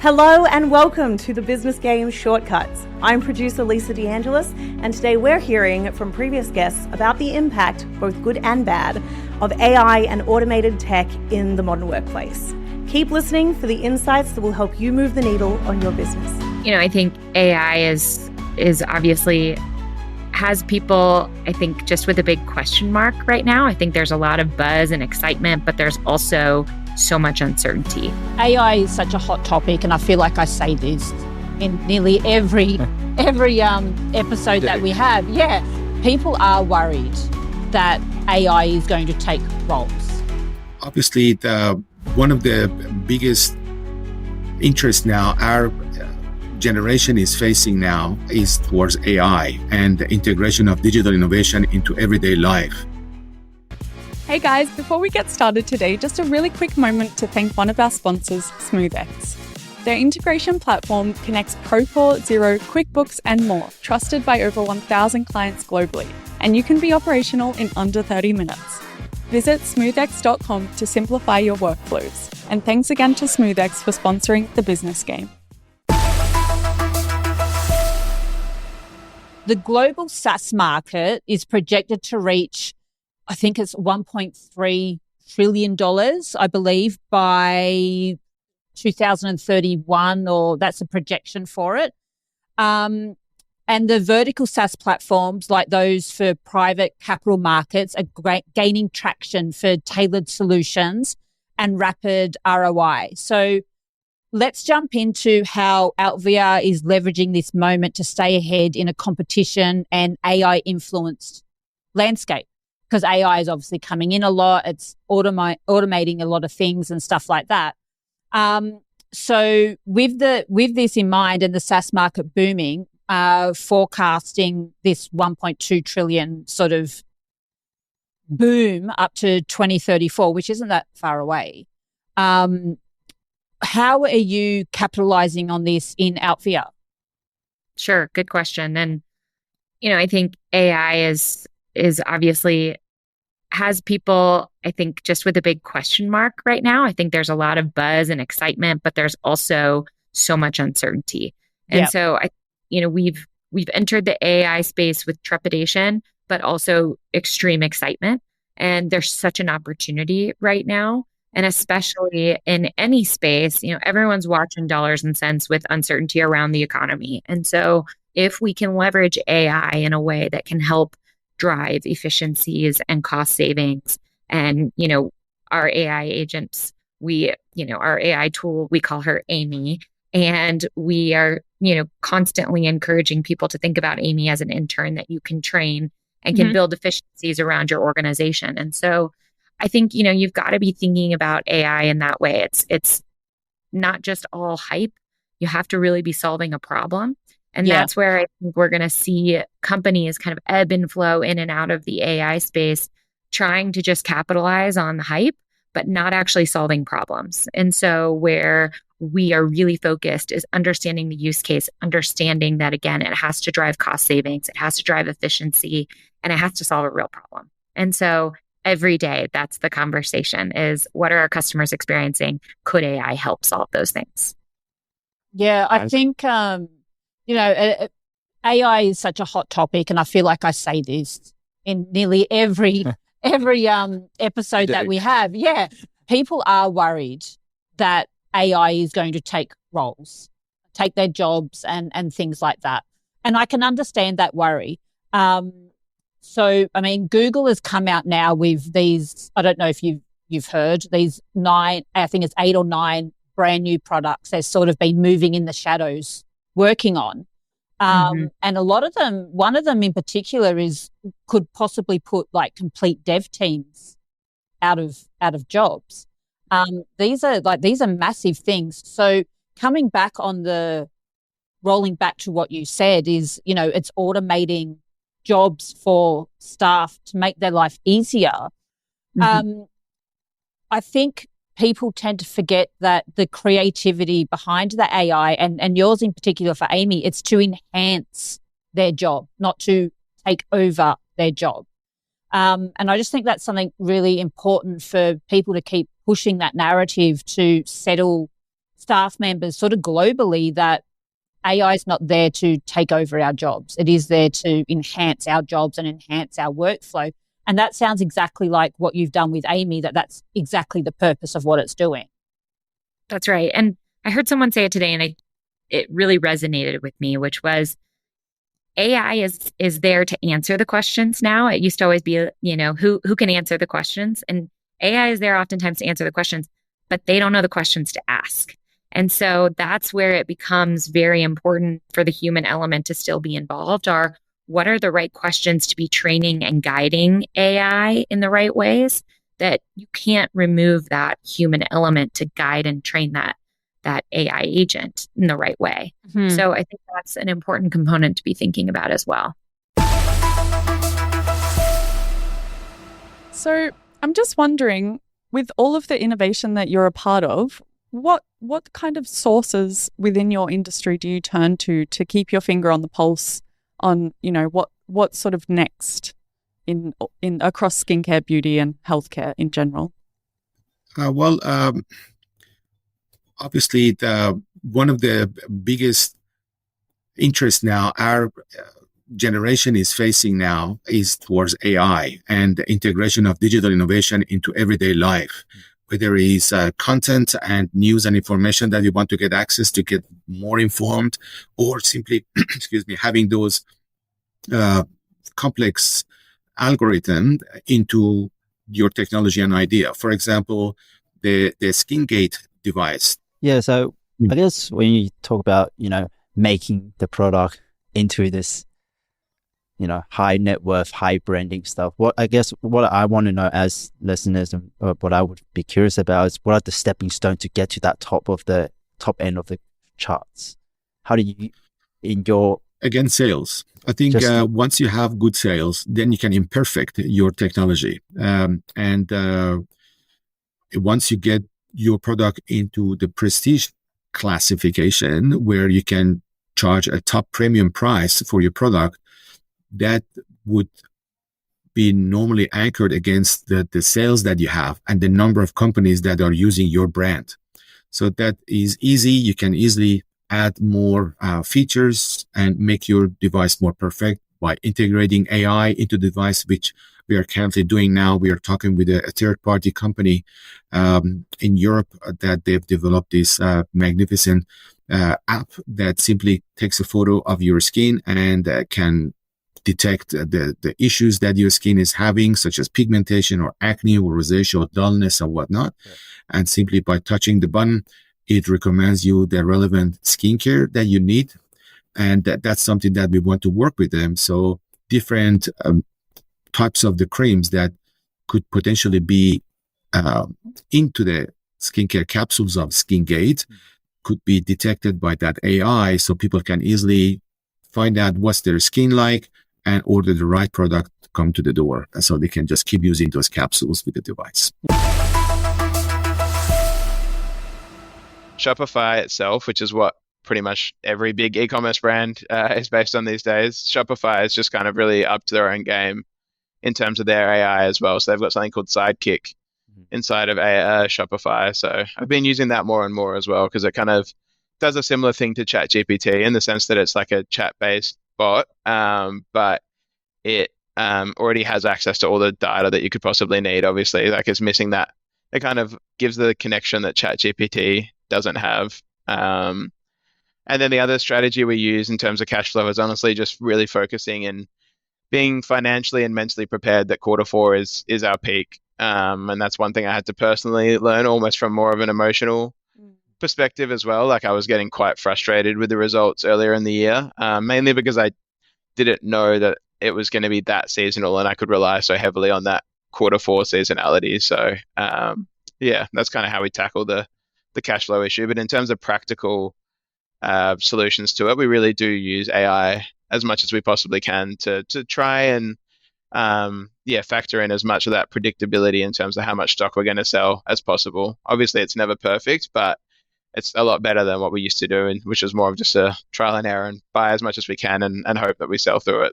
Hello and welcome to the Business Game Shortcuts. I'm producer Lisa DeAngelis, and today we're hearing from previous guests about the impact, both good and bad, of AI and automated tech in the modern workplace. Keep listening for the insights that will help you move the needle on your business. I think AI is obviously has people, I think, just with a big question mark right now. I think there's a lot of buzz and excitement, but there's also so much uncertainty. AI is such a hot topic, and I feel like I say this in nearly every episode that we have. Yeah, people are worried that AI is going to take roles. Obviously, one of the biggest interests now our generation is facing now is towards AI and the integration of digital innovation into everyday life. Hey guys, before we get started today, just a really quick moment to thank one of our sponsors, SmoothX. Their integration platform connects Procore, Xero, QuickBooks, and more, trusted by over 1,000 clients globally, and you can be operational in under 30 minutes. Visit smoothx.com to simplify your workflows. And thanks again to SmoothX for sponsoring the Business Game. The global SaaS market is projected to reach, I think it's $1.3 trillion, I believe, by 2031, or that's a projection for it. And the vertical SaaS platforms, like those for private capital markets, are gaining traction for tailored solutions and rapid ROI. So let's jump into how Altvia is leveraging this moment to stay ahead in a competition and AI-influenced landscape. Because AI is obviously coming in a lot. It's automating a lot of things and stuff like that. So with this in mind and the SaaS market booming, forecasting this 1.2 trillion sort of boom up to 2034, which isn't that far away. How are you capitalizing on this in Altvia? Sure, good question. And I think AI is obviously has people, I think, just with a big question mark right now. I think there's a lot of buzz and excitement, but there's also so much uncertainty. And so we've entered the AI space with trepidation, but also extreme excitement. And there's such an opportunity right now. And especially in any space, everyone's watching dollars and cents with uncertainty around the economy. And so if we can leverage AI in a way that can help drive efficiencies and cost savings, and our AI agents, our AI tool, we call her Amy, and we are constantly encouraging people to think about Amy as an intern that you can train and can build efficiencies around your organization. And so I think you've got to be thinking about AI in that way. It's not just all hype. You have to really be solving a problem. And that's where I think we're going to see companies kind of ebb and flow in and out of the AI space, trying to just capitalize on the hype, but not actually solving problems. And so where we are really focused is understanding the use case, understanding that, again, it has to drive cost savings, it has to drive efficiency, and it has to solve a real problem. And so every day, that's the conversation is, what are our customers experiencing? Could AI help solve those things? Yeah, I think... AI is such a hot topic, and I feel like I say this in nearly every episode that we have. Yeah, people are worried that AI is going to take roles, take their jobs, and things like that. And I can understand that worry. So, I mean, Google has come out now with these. I don't know if you've heard these 9. I think it's 8 or 9 brand new products. They've sort of been moving in the shadows, working on. And a lot of them, one of them in particular could possibly put like complete dev teams out of jobs. These are massive things. So rolling back to what you said is, it's automating jobs for staff to make their life easier. I think people tend to forget that the creativity behind the AI, and yours in particular for Amy, it's to enhance their job, not to take over their job. And I just think that's something really important for people to keep pushing that narrative to settle staff members sort of globally that AI is not there to take over our jobs. It is there to enhance our jobs and enhance our workflow. And that sounds exactly like what you've done with Amy, that's exactly the purpose of what it's doing. That's right. And I heard someone say it today, and it really resonated with me, which was AI is there to answer the questions now. It used to always be, who can answer the questions? And AI is there oftentimes to answer the questions, but they don't know the questions to ask. And so that's where it becomes very important for the human element to still be involved. What are the right questions to be training and guiding AI in the right ways, that you can't remove that human element to guide and train that AI agent in the right way. Mm-hmm. So I think that's an important component to be thinking about as well. So I'm just wondering, with all of the innovation that you're a part of, what kind of sources within your industry do you turn to keep your finger on the pulse on, what sort of next in across skincare, beauty, and healthcare in general? Obviously, one of the biggest interests now our generation is facing now is towards AI and the integration of digital innovation into everyday life. Whether it is content and news and information that you want to get access to get more informed, or simply, having those complex algorithm into your technology and idea. For example, the SkinGate device. Yeah, so I guess when you talk about, making the product into this, high net worth, high branding stuff, what I want to know as listeners, and what I would be curious about is, what are the stepping stones to get to that top end of the charts? How do you, Again, sales. I think once you have good sales, then you can imperfect your technology. And once you get your product into the prestige classification, where you can charge a top premium price for your product, that would be normally anchored against the sales that you have and the number of companies that are using your brand. So that is easy. You can easily add more features and make your device more perfect by integrating AI into the device, which we are currently doing now. We are talking with a third-party company in Europe that they've developed this magnificent app that simply takes a photo of your skin and can detect the issues that your skin is having, such as pigmentation or acne or rosacea or dullness or whatnot. Yeah. And simply by touching the button, it recommends you the relevant skincare that you need. And that's something that we want to work with them. So different types of the creams that could potentially be into the skincare capsules of SkinGate could be detected by that AI, so people can easily find out what's their skin like and order the right product to come to the door. And so they can just keep using those capsules with the device. Shopify itself, which is what pretty much every big e-commerce brand is based on these days, Shopify is just kind of really up to their own game in terms of their AI as well. So they've got something called Sidekick inside of Shopify. So I've been using that more and more as well, because it kind of does a similar thing to ChatGPT in the sense that it's like a chat-based bot, but it already has access to all the data that you could possibly need. Obviously, like it's missing that. It kind of gives the connection that ChatGPT doesn't have. And then the other strategy we use in terms of cash flow is honestly just really focusing and being financially and mentally prepared that Q4 is our peak. And that's one thing I had to personally learn, almost from more of an emotional perspective as well. Like I was getting quite frustrated with the results earlier in the year, mainly because I didn't know that it was going to be that seasonal and I could rely so heavily on that Q4 seasonality. So yeah, that's kind of how we tackle the cash flow issue. But in terms of practical solutions to it, we really do use AI as much as we possibly can to try and factor in as much of that predictability in terms of how much stock we're going to sell as possible. Obviously, it's never perfect, but it's a lot better than what we used to do, and which is more of just a trial and error and buy as much as we can and hope that we sell through it.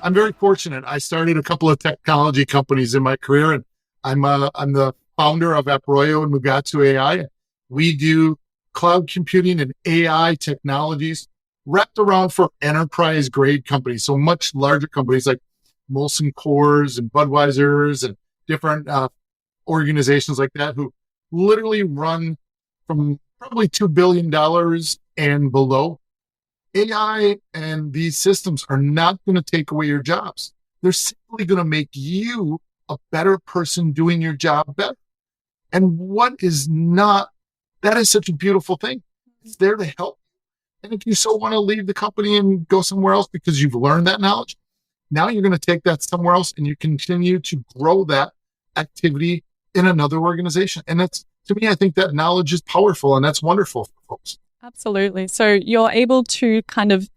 I'm very fortunate. I started a couple of technology companies in my career, and I'm the founder of Aproyo and Mugatsu AI. We do cloud computing and AI technologies wrapped around for enterprise grade companies. So much larger companies like Molson Coors and Budweiser's and different organizations like that who literally run from probably $2 billion and below. AI and these systems are not going to take away your jobs. They're simply going to make you a better person doing your job better. And that is such a beautiful thing. It's there to help. And if you so want to leave the company and go somewhere else because you've learned that knowledge, now you're going to take that somewhere else and you continue to grow that activity in another organization. And that's, to me, I think that knowledge is powerful and that's wonderful for folks. Absolutely. So you're able to kind of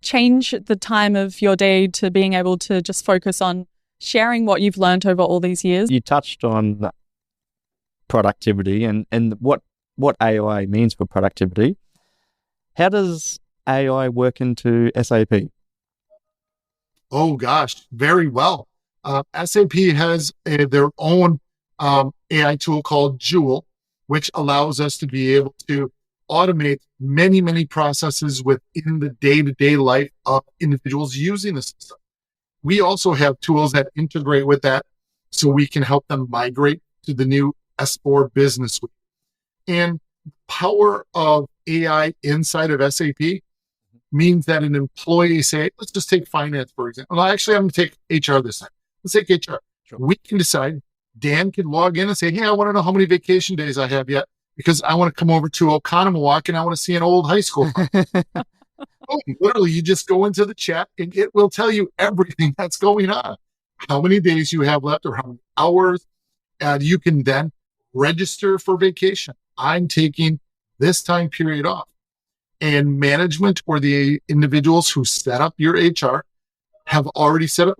change the time of your day to being able to just focus on sharing what you've learned over all these years. You touched on productivity and what AI means for productivity. How does AI work into SAP? Oh, gosh, very well. SAP has their own AI tool called Joule, which allows us to be able to automate many, many processes within the day-to-day life of individuals using the system. We also have tools that integrate with that so we can help them migrate to the new S4 business suite. And the power of AI inside of SAP means that an employee, say, let's just take finance, for example. Well, actually, I'm going to take HR this time. Let's take HR. Sure. We can decide, Dan can log in and say, hey, I want to know how many vacation days I have yet because I want to come over to Oconomowoc and I want to see an old high school. Literally, you just go into the chat and it will tell you everything that's going on, how many days you have left or how many hours. And you can then register for vacation. I'm taking this time period off. And management or the individuals who set up your HR have already set up,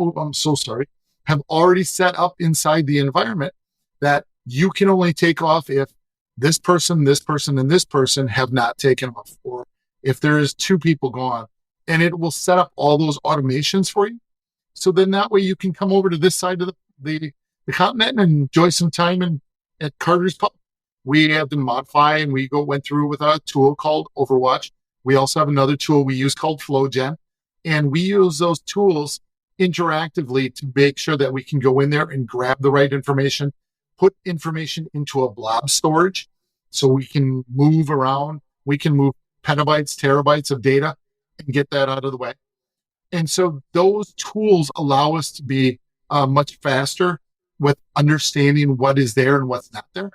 have already set up inside the environment that you can only take off if this person, and this person have not taken off, or if there is 2 people gone. And it will set up all those automations for you. So then that way you can come over to this side of the continent and enjoy some time at Carter's Pub. We have to modify and we went through with a tool called Overwatch. We also have another tool we use called FlowGen. And we use those tools interactively to make sure that we can go in there and grab the right information, put information into a blob storage so we can move around. We can move petabytes, terabytes of data and get that out of the way. And so those tools allow us to be much faster with understanding what is there and what's not there.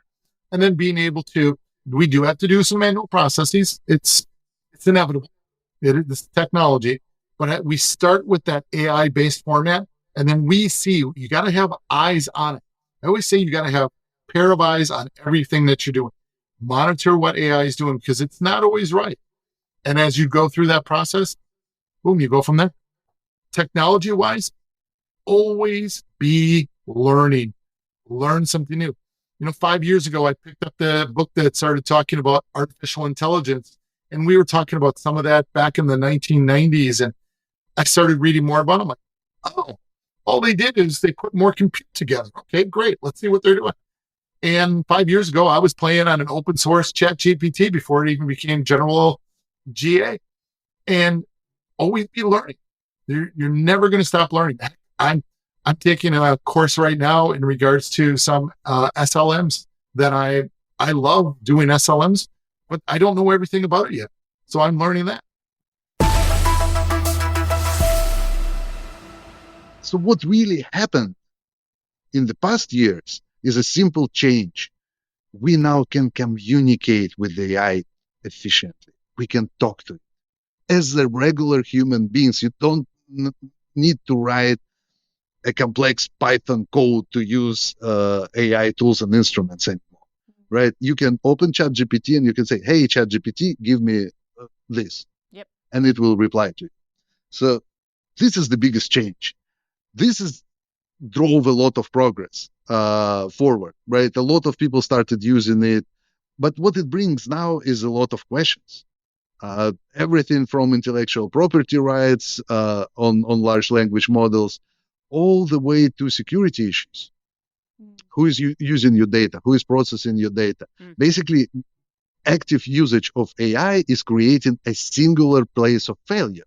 And then being able to, we do have to do some manual processes. It's inevitable. It's technology. But we start with that AI-based format, and then we see, you got to have eyes on it. I always say you got to have a pair of eyes on everything that you're doing. Monitor what AI is doing because it's not always right. And as you go through that process, boom, you go from there. Technology-wise, always be learning. Learn something new. 5 years ago, I picked up the book that started talking about artificial intelligence, and we were talking about some of that back in the 1990s, and I started reading more about it. I'm like, oh, all they did is they put more compute together. Okay, great. Let's see what they're doing. And 5 years ago, I was playing on an open source ChatGPT before it even became general GA. And always be learning. You're never going to stop learning. I'm taking a course right now in regards to some SLMs that I love doing SLMs, but I don't know everything about it yet. So I'm learning that. So what really happened in the past years is a simple change. We now can communicate with the AI efficiently. We can talk to it. As a regular human beings, you don't need to write a complex Python code to use AI tools and instruments anymore, right? You can open ChatGPT and you can say, hey, ChatGPT, give me this. Yep. And it will reply to you. So this is the biggest change. This drove a lot of progress forward, right? A lot of people started using it. But what it brings now is a lot of questions. Everything from intellectual property rights on large language models, all the way to security issues. who is using your data, who is processing your data. Basically, active usage of AI is creating a singular place of failure,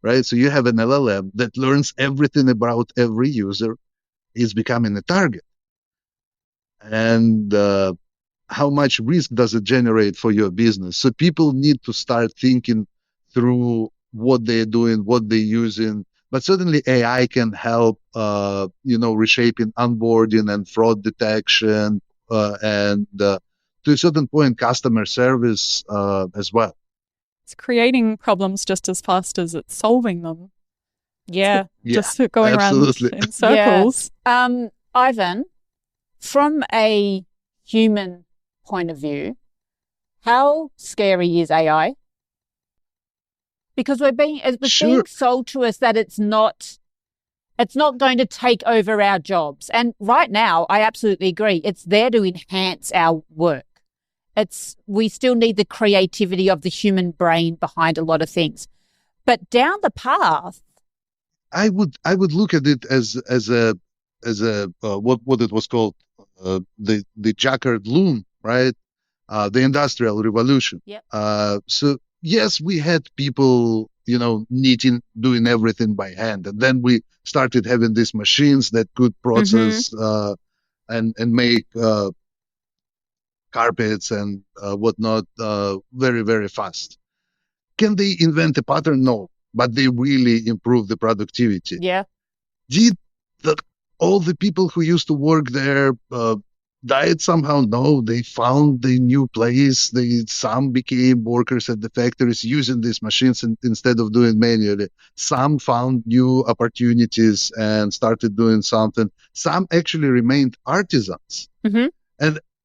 right? So you have an LLM that learns everything about every user, is becoming a target. And how much risk does it generate for your business? So people need to start thinking through what they're doing, what they're using. But certainly AI can help, reshaping onboarding and fraud detection, and to a certain point, customer service as well. It's creating problems just as fast as it's solving them. Yeah. Just going absolutely. around in circles. Yeah. Ivan, from a human point of view, how scary is AI? Because it's being sold to us that it's not going to take over our jobs. And right now, I absolutely agree. It's there to enhance our work. We still need the creativity of the human brain behind a lot of things. But down the path, I would look at it as a what it was called, the Jacquard loom, right? The Industrial Revolution. Yep. So yes, we had people, knitting, doing everything by hand, and then we started having these machines that could process and make carpets and whatnot very, very fast. Can they invent a pattern? No, but they really improve the productivity. Yeah. Did all the people who used to work there died somehow? No, they found the new place. Some became workers at the factories using these machines instead of doing manually. Some found new opportunities and started doing something. Some actually remained artisans.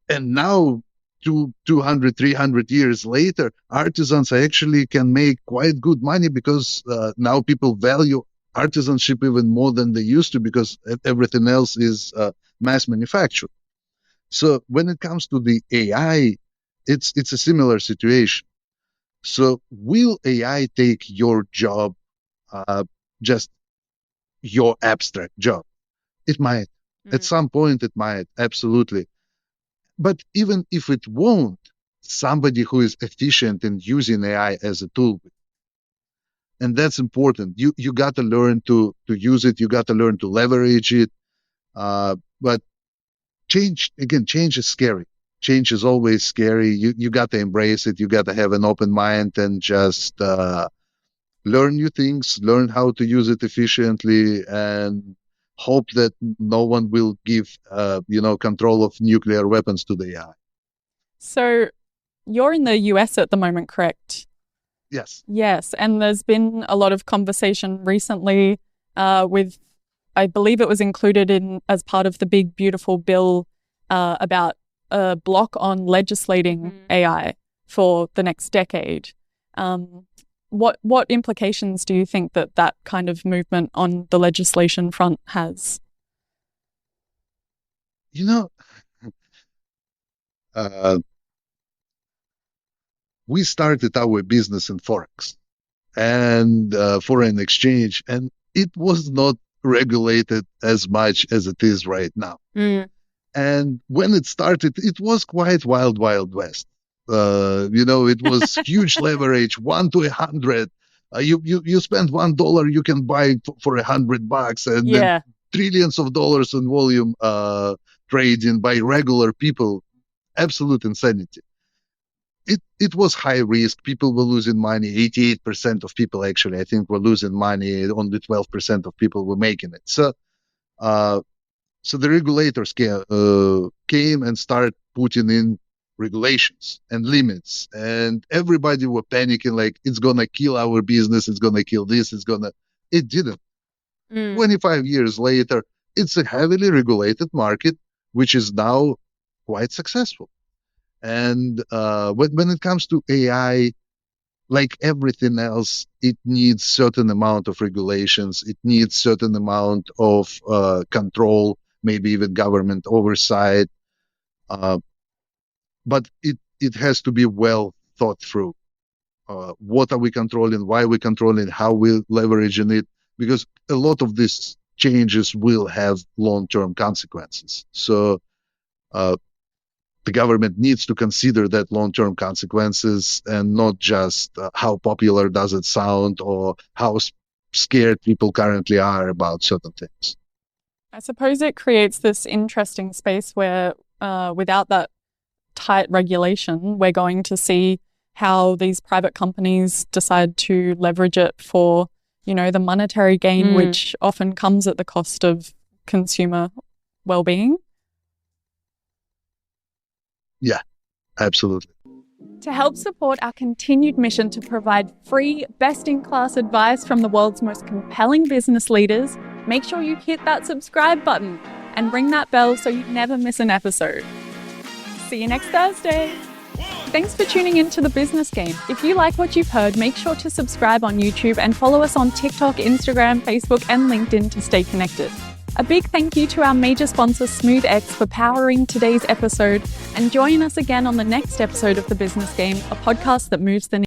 And now, 200, 300 years later, artisans actually can make quite good money because now people value artisanship even more than they used to, because everything else is mass manufactured. So when it comes to the AI, it's a similar situation. So will AI take your job, just your abstract job? It might. At some point, it might, absolutely. But even if it won't, somebody who is efficient in using AI as a tool, and that's important. You got to learn to use it. You got to learn to leverage it. But change is scary. Change is always scary. You got to embrace it. You got to have an open mind and just learn new things, learn how to use it efficiently, and hope that no one will give control of nuclear weapons to the AI. So you're in the US at the moment, correct? Yes. Yes, and there's been a lot of conversation recently with, I believe it was included in as part of the big beautiful bill about a block on legislating AI for the next decade. What implications do you think that kind of movement on the legislation front has? We started our business in Forex and foreign exchange, and it was not regulated as much as it is right now. And when it started, it was quite wild west. It was huge leverage, 1 to 100. You spend $1, you can buy for $100, and then trillions of dollars in volume trading by regular people. Absolute insanity. It was high risk. People were losing money. 88% of people actually, I think, were losing money. Only 12% of people were making it. So the regulators came and started putting in regulations and limits, and everybody were panicking like it's gonna kill our business, it's gonna kill this, it didn't. 25 years later, it's a heavily regulated market, which is now quite successful. And when it comes to AI, like everything else, it needs certain amount of regulations, it needs certain amount of control, maybe even government oversight. But it has to be well thought through. What are we controlling? Why are we controlling? How we're leveraging it? Because a lot of these changes will have long-term consequences. So the government needs to consider that long-term consequences and not just how popular does it sound or how scared people currently are about certain things. I suppose it creates this interesting space where without that tight regulation, we're going to see how these private companies decide to leverage it for, the monetary gain, which often comes at the cost of consumer well-being. Yeah, absolutely. To help support our continued mission to provide free, best-in-class advice from the world's most compelling business leaders, make sure you hit that subscribe button and ring that bell so you never miss an episode. See you next Thursday. Thanks for tuning in to The Business Game. If you like what you've heard, make sure to subscribe on YouTube and follow us on TikTok, Instagram, Facebook, and LinkedIn to stay connected. A big thank you to our major sponsor, SmoothX, for powering today's episode, and join us again on the next episode of The Business Game, a podcast that moves the needle.